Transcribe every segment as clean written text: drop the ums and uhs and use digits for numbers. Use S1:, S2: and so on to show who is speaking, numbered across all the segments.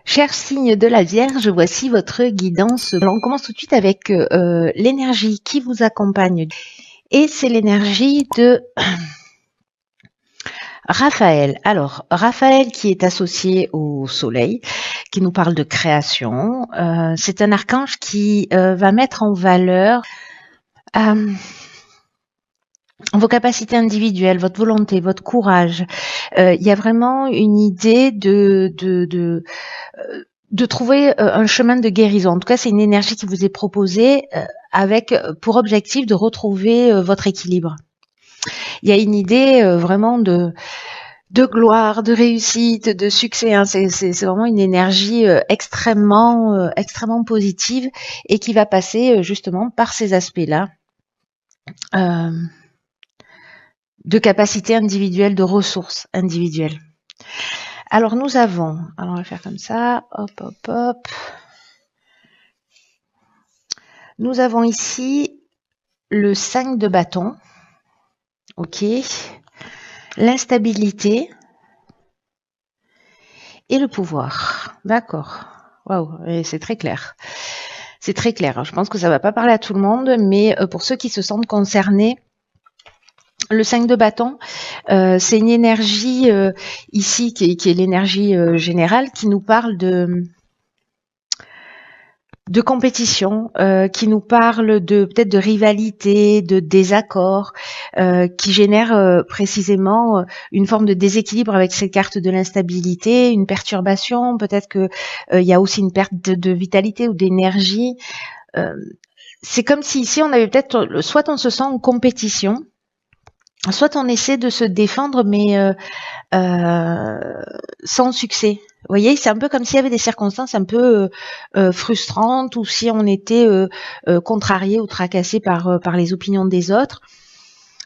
S1: Cher signe de la Vierge, voici votre guidance. Alors on commence tout de suite avec l'énergie qui vous accompagne. Et c'est l'énergie de Raphaël. Alors, Raphaël qui est associé au soleil, qui nous parle de création. C'est un archange qui va mettre en valeur vos capacités individuelles, votre volonté, votre courage. Il y a vraiment une idée de trouver un chemin de guérison. En tout cas, c'est une énergie qui vous est proposée avec pour objectif de retrouver votre équilibre. Il y a une idée vraiment de gloire, de réussite, de succès. Hein. C'est vraiment une énergie extrêmement positive et qui va passer justement par ces aspects-là de capacité individuelle, de ressources individuelles. Alors nous avons, alors on va faire comme ça, hop, hop, hop. Nous avons ici le 5 de bâton, ok, l'instabilité et le pouvoir. D'accord. Waouh, c'est très clair. C'est très clair. Je pense que ça va pas parler à tout le monde, mais pour ceux qui se sentent concernés, le 5 de bâton, c'est une énergie ici qui est l'énergie générale qui nous parle de compétition, qui nous parle de peut-être de rivalité, de désaccord, qui génère précisément une forme de déséquilibre avec ces cartes de l'instabilité, une perturbation, peut-être que il y a aussi une perte de vitalité ou d'énergie. C'est comme si ici on avait peut-être, soit on se sent en compétition, soit on essaie de se défendre, mais sans succès. Vous voyez, c'est un peu comme s'il y avait des circonstances un peu frustrantes ou si on était contrarié ou tracassé par les opinions des autres.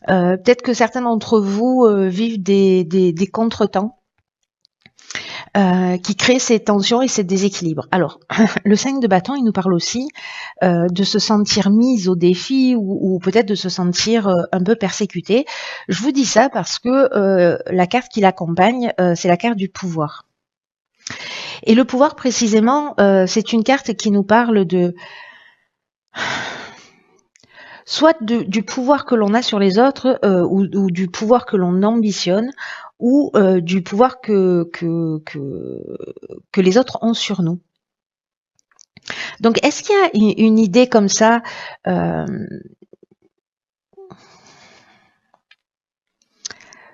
S1: Peut-être que certains d'entre vous vivent des contretemps qui créent ces tensions et ces déséquilibres. Alors, le 5 de bâton, il nous parle aussi de se sentir mise au défi ou peut-être de se sentir un peu persécuté. Je vous dis ça parce que la carte qui l'accompagne, c'est la carte du pouvoir. Et le pouvoir, précisément, c'est une carte qui nous parle de soit du pouvoir que l'on a sur les autres ou du pouvoir que l'on ambitionne ou du pouvoir que les autres ont sur nous. Donc, est-ce qu'il y a une idée comme ça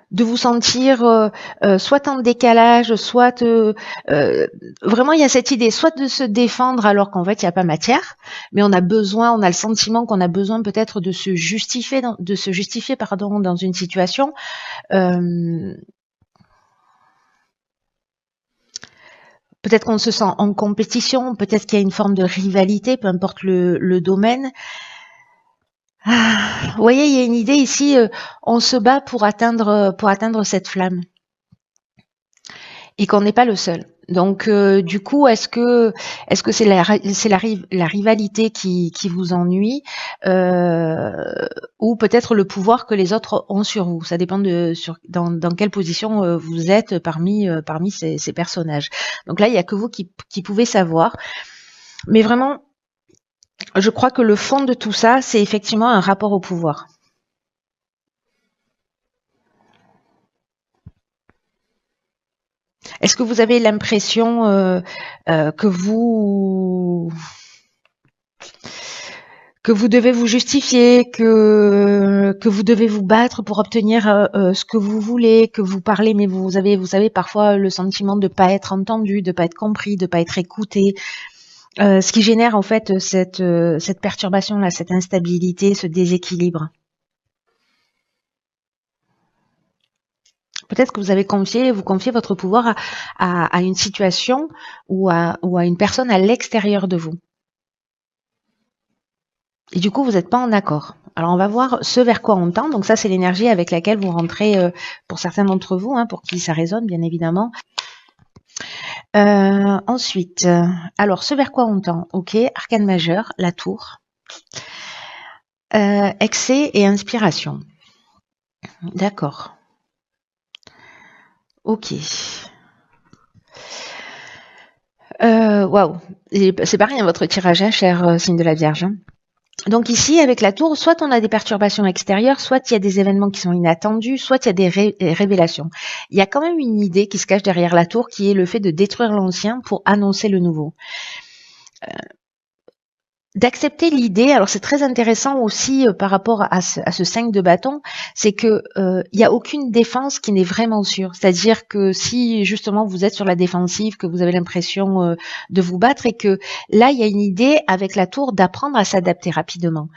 S1: de vous sentir soit en décalage, soit vraiment il y a cette idée soit de se défendre alors qu'en fait il n'y a pas matière, mais on a le sentiment qu'on a besoin peut-être de se justifier dans une situation. Peut-être qu'on se sent en compétition, peut-être qu'il y a une forme de rivalité, peu importe le domaine. Vous voyez, il y a une idée ici, on se bat pour atteindre cette flamme. Et qu'on n'est pas le seul. Donc du coup, est-ce que c'est la rivalité qui vous ennuie ou peut-être le pouvoir que les autres ont sur vous? Ça dépend dans quelle position vous êtes parmi ces personnages. Donc là, il y a que vous qui pouvez savoir. Mais vraiment, je crois que le fond de tout ça, c'est effectivement un rapport au pouvoir. Est-ce que vous avez l'impression que vous devez vous justifier, que vous devez vous battre pour obtenir ce que vous voulez, que vous parlez, mais vous savez parfois le sentiment de pas être entendu, de pas être compris, de pas être écouté, ce qui génère en fait cette perturbation là, cette instabilité, ce déséquilibre. Peut-être que vous confiez votre pouvoir à une situation ou à une personne à l'extérieur de vous. Et du coup, vous n'êtes pas en accord. Alors, on va voir ce vers quoi on tend. Donc ça, c'est l'énergie avec laquelle vous rentrez pour certains d'entre vous, hein, pour qui ça résonne, bien évidemment. Ensuite, alors, ce vers quoi on tend. Ok, arcane majeur, la tour. Excès et inspiration. D'accord. Ok. Waouh, c'est pareil, hein, votre tirage, hein, cher signe de la Vierge. Hein. Donc ici, avec la tour, soit on a des perturbations extérieures, soit il y a des événements qui sont inattendus, soit il y a des révélations. Il y a quand même une idée qui se cache derrière la tour, qui est le fait de détruire l'ancien pour annoncer le nouveau. D'accepter l'idée, alors c'est très intéressant aussi par rapport à ce 5 de bâton, c'est que il y a aucune défense qui n'est vraiment sûre. C'est-à-dire que si justement vous êtes sur la défensive, que vous avez l'impression de vous battre et que là il y a une idée avec la tour d'apprendre à s'adapter rapidement.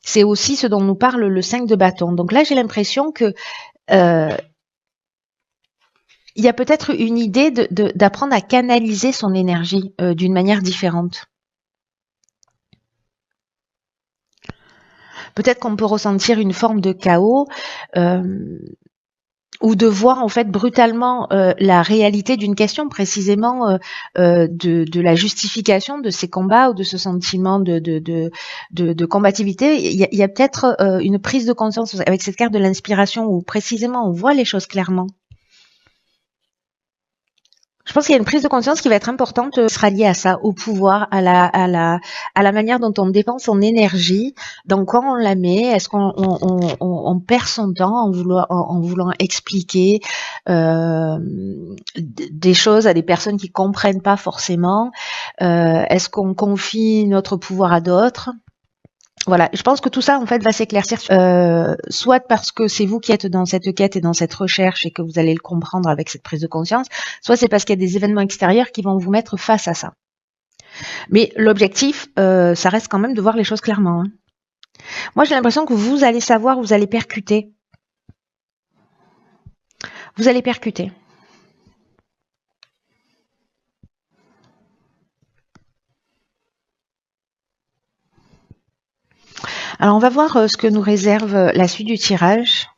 S1: C'est aussi ce dont nous parle le 5 de bâton. Donc là j'ai l'impression que il y a peut-être une idée d'apprendre à canaliser son énergie d'une manière différente. Peut-être qu'on peut ressentir une forme de chaos ou de voir en fait brutalement la réalité d'une question, précisément de la justification de ces combats ou de ce sentiment de combativité. Il y a peut-être une prise de conscience avec cette carte de l'inspiration où précisément on voit les choses clairement. Je pense qu'il y a une prise de conscience qui va être importante, qui sera liée à ça, au pouvoir, à la manière dont on dépense son énergie, dans quoi on la met, est-ce qu'on perd son temps en voulant expliquer des choses à des personnes qui comprennent pas forcément, est-ce qu'on confie notre pouvoir à d'autres? Voilà, je pense que tout ça en fait va s'éclaircir, soit parce que c'est vous qui êtes dans cette quête et dans cette recherche et que vous allez le comprendre avec cette prise de conscience, soit c'est parce qu'il y a des événements extérieurs qui vont vous mettre face à ça. Mais l'objectif, ça reste quand même de voir les choses clairement. Hein. Moi, j'ai l'impression que vous allez savoir, vous allez percuter. Vous allez percuter. Alors, on va voir ce que nous réserve la suite du tirage.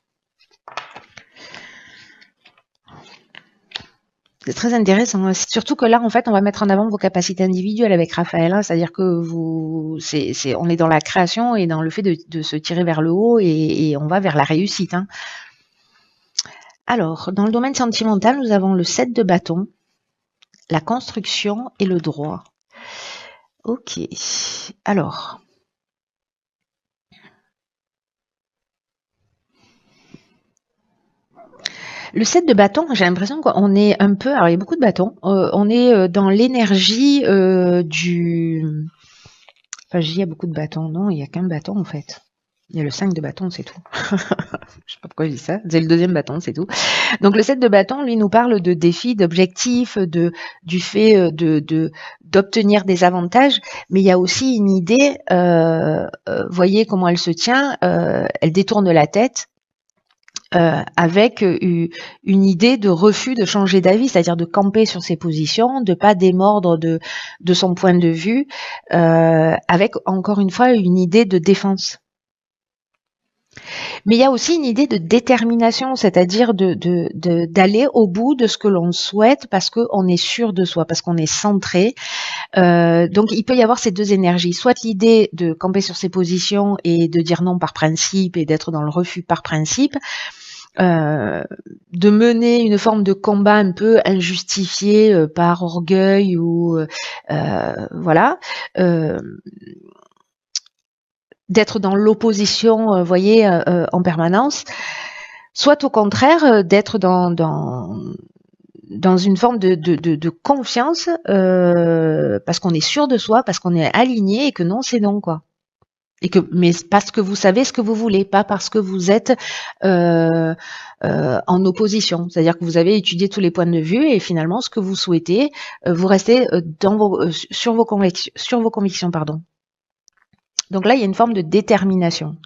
S1: C'est très intéressant. Surtout que là, en fait, on va mettre en avant vos capacités individuelles avec Raphaël. Hein, c'est-à-dire que on est dans la création et dans le fait de se tirer vers le haut et on va vers la réussite. Hein. Alors, dans le domaine sentimental, nous avons le 7 de bâton, la construction et le droit. Ok. Alors. Le 7 de bâton, j'ai l'impression qu'on est un peu... Alors, il y a beaucoup de bâtons. On est dans l'énergie du... Enfin, je dis il y a beaucoup de bâtons. Non, il n'y a qu'un bâton, en fait. Il y a le 5 de bâton, c'est tout. Je sais pas pourquoi je dis ça. C'est le deuxième bâton, c'est tout. Donc, le 7 de bâton, lui, nous parle de défis, d'objectifs, du fait d'obtenir des avantages. Mais il y a aussi une idée, voyez comment elle se tient. Elle détourne la tête. Avec une idée de refus de changer d'avis, c'est-à-dire de camper sur ses positions, de pas démordre de son point de vue, avec encore une fois une idée de défense. Mais il y a aussi une idée de détermination, c'est-à-dire d'aller au bout de ce que l'on souhaite parce qu'on est sûr de soi, parce qu'on est centré. Donc il peut y avoir ces deux énergies, soit l'idée de camper sur ses positions et de dire non par principe et d'être dans le refus par principe, de mener une forme de combat un peu injustifié par orgueil ou voilà, d'être dans l'opposition, voyez, en permanence, soit au contraire d'être dans une forme de confiance parce qu'on est sûr de soi, parce qu'on est aligné et que non c'est non quoi. Mais parce que vous savez ce que vous voulez, pas parce que vous êtes en opposition. C'est-à-dire que vous avez étudié tous les points de vue et finalement, ce que vous souhaitez, vous restez sur vos convictions, pardon. Donc là, il y a une forme de détermination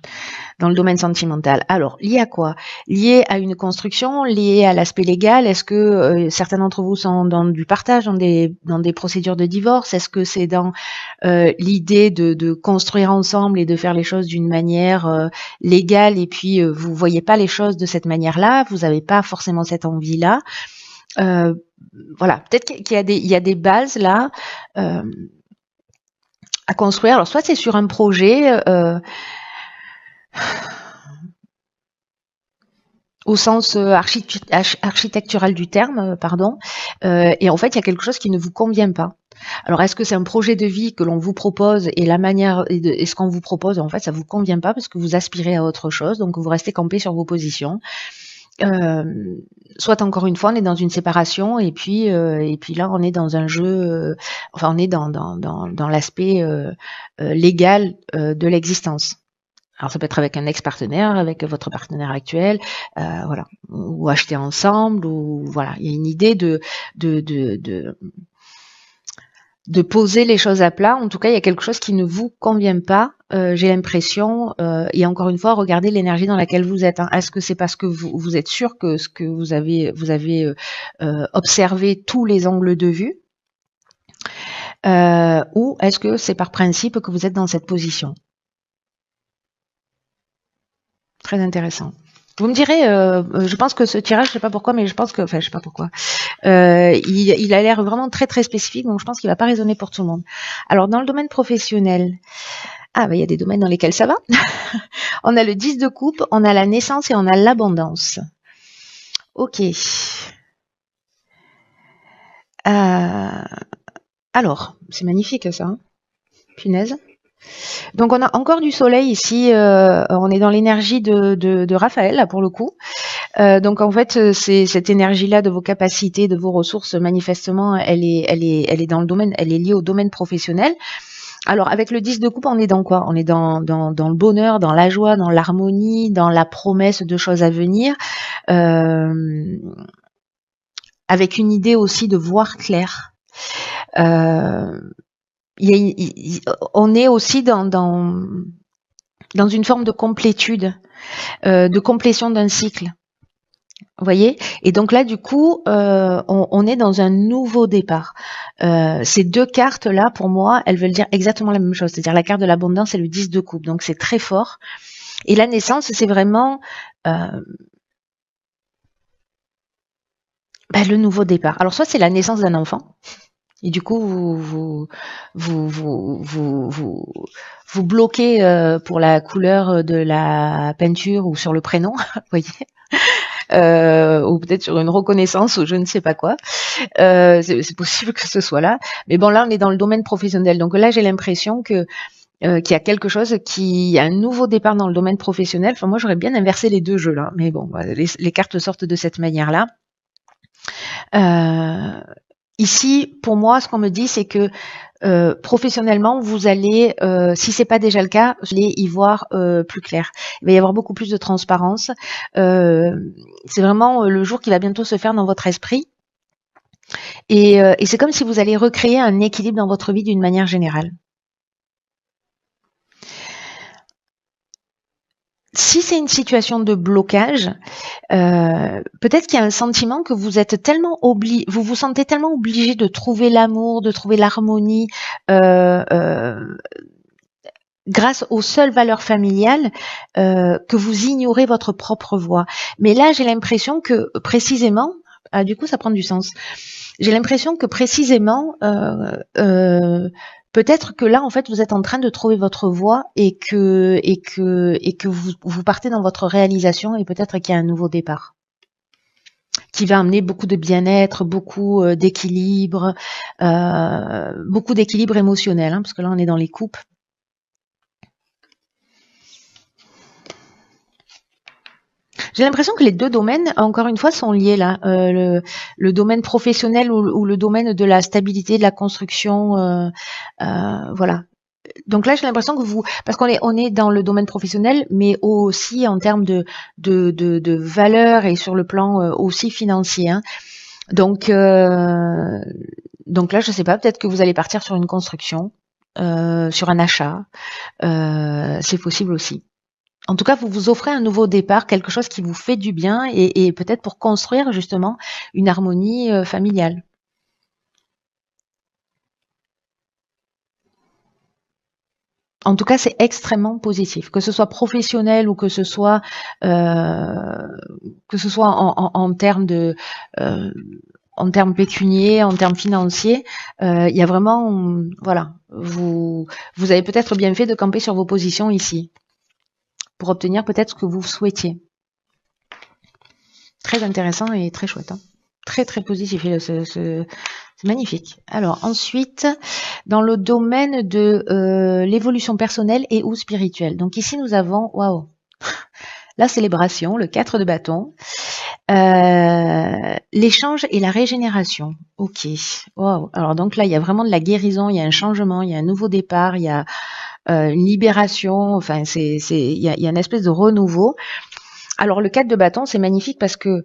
S1: dans le domaine sentimental. Alors, lié à quoi? Lié à une construction, lié à l'aspect légal. Est-ce que certains d'entre vous sont dans du partage, dans des procédures de divorce? Est-ce que c'est dans l'idée de construire ensemble et de faire les choses d'une manière légale et puis vous voyez pas les choses de cette manière-là, vous n'avez pas forcément cette envie-là. Voilà, peut-être qu'il y a des bases là à construire. Alors, soit c'est sur un projet au sens architectural du terme, pardon, et en fait, il y a quelque chose qui ne vous convient pas. Alors, est-ce que c'est un projet de vie que l'on vous propose et la manière et ce qu'on vous propose, en fait, ça vous convient pas parce que vous aspirez à autre chose, donc vous restez campé sur vos positions. Soit encore une fois, on est dans une séparation et puis là, on est dans un jeu, enfin, on est dans l'aspect légal de l'existence. Alors, ça peut être avec un ex-partenaire, avec votre partenaire actuel, voilà, ou acheter ensemble, ou voilà, il y a une idée de poser les choses à plat. En tout cas, il y a quelque chose qui ne vous convient pas. J'ai l'impression, et encore une fois, regardez l'énergie dans laquelle vous êtes. Hein. Est-ce que c'est parce que vous êtes sûr que ce que vous avez observé tous les angles de vue, ou est-ce que c'est par principe que vous êtes dans cette position? Très intéressant. Vous me direz, je pense que ce tirage, je sais pas pourquoi, mais je pense que, enfin, je sais pas pourquoi, il a l'air vraiment très très spécifique, donc je pense qu'il va pas résonner pour tout le monde. Alors, dans le domaine professionnel, il y a des domaines dans lesquels ça va. On a le 10 de coupe, on a la naissance et on a l'abondance. Ok. Alors, c'est magnifique ça. Hein, punaise. Donc on a encore du soleil ici, on est dans l'énergie de Raphaël là pour le coup. Donc en fait, c'est cette énergie-là de vos capacités, de vos ressources, manifestement, elle est dans le domaine, elle est liée au domaine professionnel. Alors avec le 10 de coupe, on est dans quoi? On est dans le bonheur, dans la joie, dans l'harmonie, dans la promesse de choses à venir, avec une idée aussi de voir clair. On est aussi dans une forme de complétude, de complétion d'un cycle. Vous voyez? Et donc là, du coup, on est dans un nouveau départ. Ces deux cartes-là, pour moi, elles veulent dire exactement la même chose. C'est-à-dire la carte de l'abondance et le 10 de coupe. Donc c'est très fort. Et la naissance, c'est vraiment le nouveau départ. Alors soit c'est la naissance d'un enfant, et du coup vous bloquez pour la couleur de la peinture ou sur le prénom, vous voyez, ou peut-être sur une reconnaissance ou je ne sais pas quoi. C'est possible que ce soit là. Mais bon, là on est dans le domaine professionnel. Donc là j'ai l'impression que qu'il y a quelque chose qui a un nouveau départ dans le domaine professionnel. Enfin moi j'aurais bien inversé les deux jeux là, mais bon, les cartes sortent de cette manière-là. Ici, pour moi, ce qu'on me dit, c'est que professionnellement, vous allez, si c'est pas déjà le cas, vous allez y voir plus clair. Il va y avoir beaucoup plus de transparence. C'est vraiment le jour qui va bientôt se faire dans votre esprit. Et c'est comme si vous allez recréer un équilibre dans votre vie d'une manière générale. Si c'est une situation de blocage, peut-être qu'il y a un sentiment que vous êtes tellement vous vous sentez tellement obligé de trouver l'amour, de trouver l'harmonie, grâce aux seules valeurs familiales, que vous ignorez votre propre voix. Mais là, j'ai l'impression que précisément, du coup, ça prend du sens. J'ai l'impression que précisément, peut-être que là, en fait, vous êtes en train de trouver votre voie et que vous partez dans votre réalisation et peut-être qu'il y a un nouveau départ qui va amener beaucoup de bien-être, beaucoup d'équilibre, émotionnel, hein, parce que là, on est dans les coupes. J'ai l'impression que les deux domaines, encore une fois, sont liés là. Le domaine professionnel ou le domaine de la stabilité, de la construction, voilà. Donc là, j'ai l'impression que parce qu'on est dans le domaine professionnel, mais aussi en termes de valeur et sur le plan aussi financier. Hein. Donc là, je sais pas, peut-être que vous allez partir sur une construction, sur un achat, c'est possible aussi. En tout cas, vous vous offrez un nouveau départ, quelque chose qui vous fait du bien et peut-être pour construire justement une harmonie familiale. En tout cas, c'est extrêmement positif, que ce soit professionnel ou que ce soit en termes de en termes pécuniaires, en termes financiers, il y a vraiment voilà, vous avez peut-être bien fait de camper sur vos positions ici pour obtenir peut-être ce que vous souhaitiez. Très intéressant et très chouette. Hein. Très très positif C'est magnifique. Alors ensuite, dans le domaine de l'évolution personnelle et ou spirituelle. Donc ici, nous avons, waouh, la célébration, le 4 de bâton, l'échange et la régénération. Ok. Waouh. Alors donc là, il y a vraiment de la guérison, il y a un changement, il y a un nouveau départ, il y a une libération. Enfin, il y a une espèce de renouveau. Alors le 4 de bâton, c'est magnifique parce que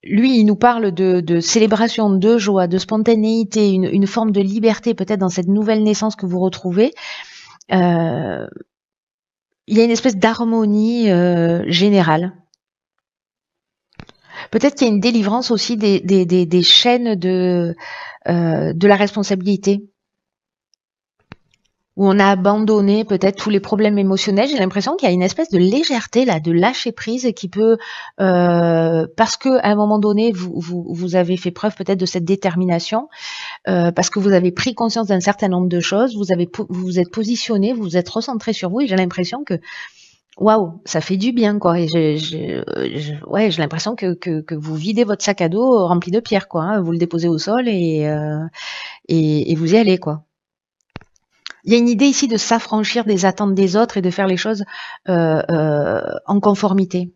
S1: lui, il nous parle de célébration, de joie, de spontanéité, une forme de liberté peut-être dans cette nouvelle naissance que vous retrouvez. Il y a une espèce d'harmonie générale. Peut-être qu'il y a une délivrance aussi des chaînes de la responsabilité, où on a abandonné peut-être tous les problèmes émotionnels. J'ai l'impression qu'il y a une espèce de légèreté là, de lâcher prise qui peut, parce que à un moment donné vous avez fait preuve peut-être de cette détermination, parce que vous avez pris conscience d'un certain nombre de choses, vous vous êtes positionné, vous vous êtes recentré sur vous, et j'ai l'impression que waouh, ça fait du bien quoi. Et ouais, j'ai l'impression que vous videz votre sac à dos rempli de pierres quoi. Hein. Vous le déposez au sol et vous y allez quoi. Il y a une idée ici de s'affranchir des attentes des autres et de faire les choses en conformité.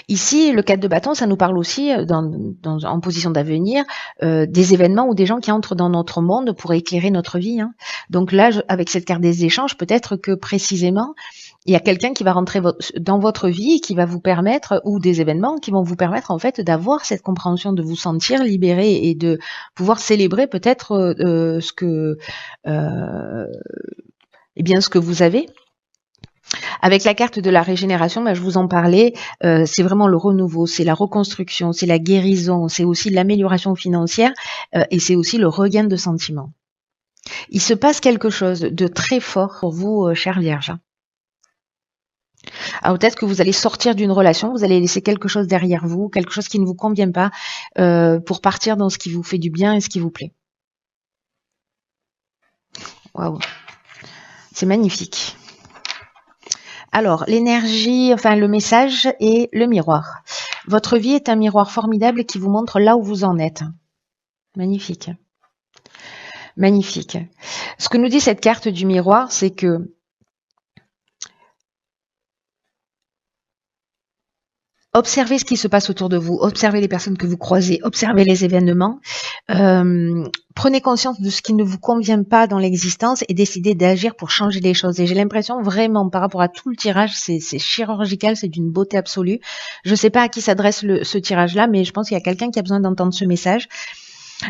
S1: Ici, le 4 de bâton, ça nous parle aussi, en position d'avenir, des événements ou des gens qui entrent dans notre monde pour éclairer notre vie. Hein. Donc là, avec cette carte des échanges, peut-être que précisément, il y a quelqu'un qui va rentrer dans votre vie et qui va vous permettre, ou des événements qui vont vous permettre en fait d'avoir cette compréhension, de vous sentir libéré et de pouvoir célébrer peut-être ce que, eh bien, ce que vous avez. Avec la carte de la régénération, je vous en parlais, c'est vraiment le renouveau, c'est la reconstruction, c'est la guérison, c'est aussi l'amélioration financière et c'est aussi le regain de sentiments. Il se passe quelque chose de très fort pour vous, chère Vierge. Alors peut-être que vous allez sortir d'une relation, vous allez laisser quelque chose derrière vous, quelque chose qui ne vous convient pas, pour partir dans ce qui vous fait du bien et ce qui vous plaît. Waouh, c'est magnifique. Alors, l'énergie, enfin le message et le miroir. Votre vie est un miroir formidable qui vous montre là où vous en êtes. Magnifique. Magnifique. Ce que nous dit cette carte du miroir, c'est que observez ce qui se passe autour de vous, observez les personnes que vous croisez, observez les événements, prenez conscience de ce qui ne vous convient pas dans l'existence et décidez d'agir pour changer les choses. Et j'ai l'impression vraiment, par rapport à tout le tirage, c'est chirurgical, c'est d'une beauté absolue. Je ne sais pas à qui s'adresse ce tirage-là, mais je pense qu'il y a quelqu'un qui a besoin d'entendre ce message.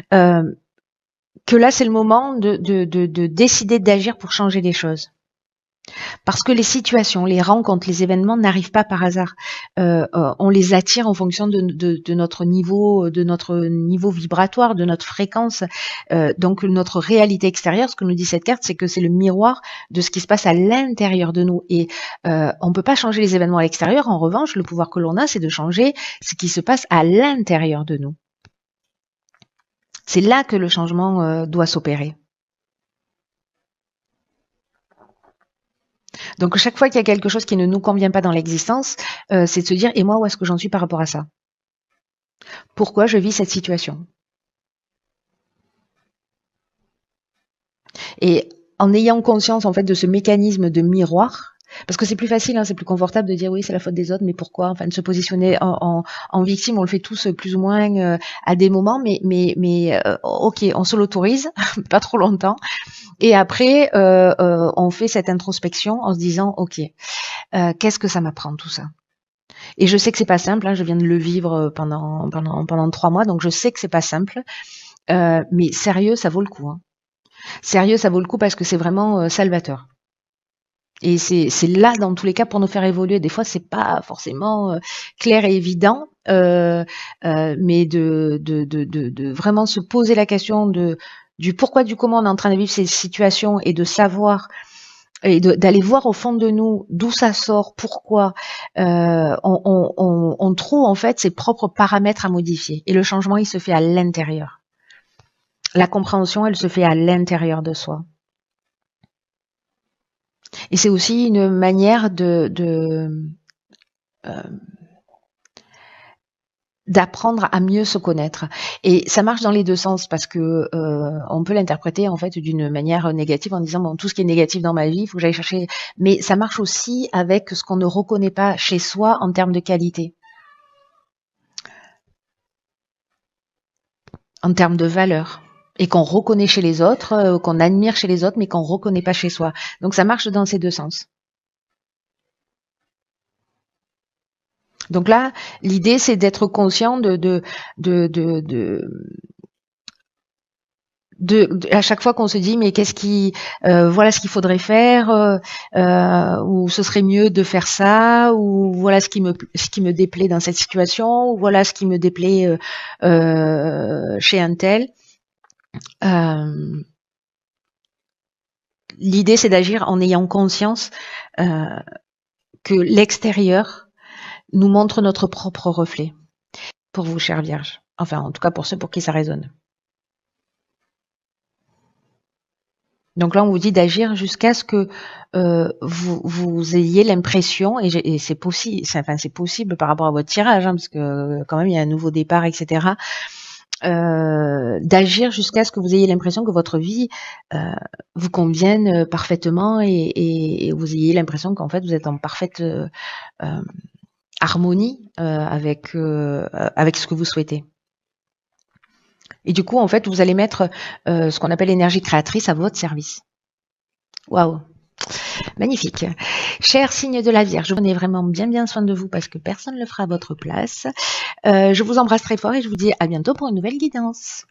S1: Que là, c'est le moment de décider d'agir pour changer les choses. Parce que les situations, les rencontres, les événements n'arrivent pas par hasard. On les attire en fonction de notre niveau vibratoire, de notre fréquence. Donc notre réalité extérieure, ce que nous dit cette carte, c'est que c'est le miroir de ce qui se passe à l'intérieur de nous. Et on ne peut pas changer les événements à l'extérieur. En revanche, le pouvoir que l'on a, c'est de changer ce qui se passe à l'intérieur de nous. C'est là que le changement doit s'opérer. Donc chaque fois qu'il y a quelque chose qui ne nous convient pas dans l'existence, c'est de se dire, et moi, où est-ce que j'en suis par rapport à ça? Pourquoi je vis cette situation? Et en ayant conscience en fait de ce mécanisme de miroir, parce que c'est plus facile, hein, c'est plus confortable de dire oui, c'est la faute des autres, mais pourquoi? Enfin, de se positionner en victime, on le fait tous plus ou moins à des moments, mais ok, on se l'autorise, pas trop longtemps, et après on fait cette introspection en se disant ok, qu'est-ce que ça m'apprend tout ça? Et je sais que c'est pas simple, hein, je viens de le vivre pendant 3 mois, donc je sais que c'est pas simple, mais sérieux, ça vaut le coup. Hein. Sérieux, ça vaut le coup parce que c'est vraiment salvateur. Et c'est là, dans tous les cas, pour nous faire évoluer. Des fois, c'est pas forcément clair et évident, mais de vraiment se poser la question du pourquoi, du comment on est en train de vivre ces situations et de savoir et d'aller voir au fond de nous d'où ça sort, pourquoi, on trouve en fait ses propres paramètres à modifier. Et le changement, il se fait à l'intérieur. La compréhension, elle se fait à l'intérieur de soi. Et c'est aussi une manière d'apprendre à mieux se connaître. Et ça marche dans les deux sens parce que on peut l'interpréter en fait d'une manière négative en disant bon, tout ce qui est négatif dans ma vie, il faut que j'aille chercher. Mais ça marche aussi avec ce qu'on ne reconnaît pas chez soi en termes de qualité, en termes de valeur. Et qu'on reconnaît chez les autres, qu'on admire chez les autres, mais qu'on reconnaît pas chez soi. Donc ça marche dans ces deux sens. Donc là, l'idée c'est d'être conscient à chaque fois qu'on se dit mais qu'est-ce qui voilà ce qu'il faudrait faire ou ce serait mieux de faire ça ou voilà ce qui me déplaît dans cette situation ou voilà ce qui me déplaît chez un tel. L'idée c'est d'agir en ayant conscience que l'extérieur nous montre notre propre reflet. Pour vous, chère Vierge. Enfin, en tout cas pour ceux pour qui ça résonne. Donc là, on vous dit d'agir jusqu'à ce que vous ayez l'impression, et c'est possible, enfin c'est possible par rapport à votre tirage, hein, parce que quand même il y a un nouveau départ, etc. D'agir jusqu'à ce que vous ayez l'impression que votre vie vous convienne parfaitement et vous ayez l'impression qu'en fait vous êtes en parfaite harmonie avec ce que vous souhaitez. Et du coup, en fait, vous allez mettre ce qu'on appelle l'énergie créatrice à votre service. Waouh! Magnifique. Cher signe de la Vierge, prenez vraiment bien soin de vous parce que personne ne le fera à votre place. Je vous embrasse très fort et je vous dis à bientôt pour une nouvelle guidance.